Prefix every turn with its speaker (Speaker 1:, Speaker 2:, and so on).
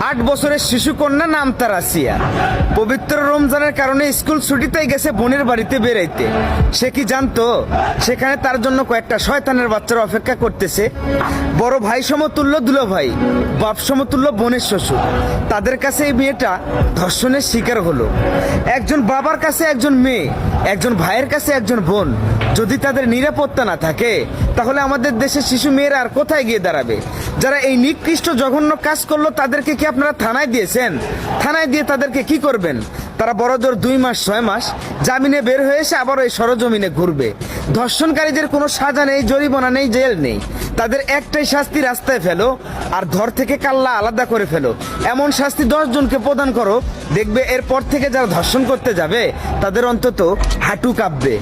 Speaker 1: 8 বছরের শিশু কন্যা, নাম তার আসিয়া। পবিত্র রমজানের কারণে স্কুল ছুটিতেই গেছে বোনের বাড়িতে বেড়াইতে। সে কি জানতো সেখানে তার জন্য কয়েকটা শয়তানের বাচ্চারা অপেক্ষা করতেছে? বড় ভাই সমতুল্য দুলো ভাই, বাপ সমতুল্য বোনের শ্বশুর, তাদের কাছে এই মেয়েটা ধর্ষণের শিকার হলো। একজন বাবার কাছে একজন মেয়ে, একজন ভাইয়ের কাছে একজন বোন, যদি তাদের নিরাপত্তা না থাকে তাহলে আমাদের দেশের শিশু মেয়েরা আর কোথায় গিয়ে দাঁড়াবে? যারা এই নিকৃষ্ট জঘন্য কাজ করলো তাদেরকে কি আপনারা থানায় দিয়েছেন? থানায় দিয়ে তাদেরকে কি করবেন? তারা বড়জোর 2 মাস 6 মাস জামিনে বের হয়ে এসে আবার ওই সরজমিনে ঘুরবে। ধর্ষণকারীদের কোনো সাজা নেই, জরিমানা নেই, জেল নেই। তাদের একটাই শাস্তি, রাস্তায় ফেলো আর ধর থেকে কাল্লা আলাদা করে ফেলো। এমন শাস্তি 10 জনকে প্রদান করো, দেখবে এরপর থেকে যারা ধর্ষণ করতে যাবে তাদের অন্তত হাঁটু কাঁপবে।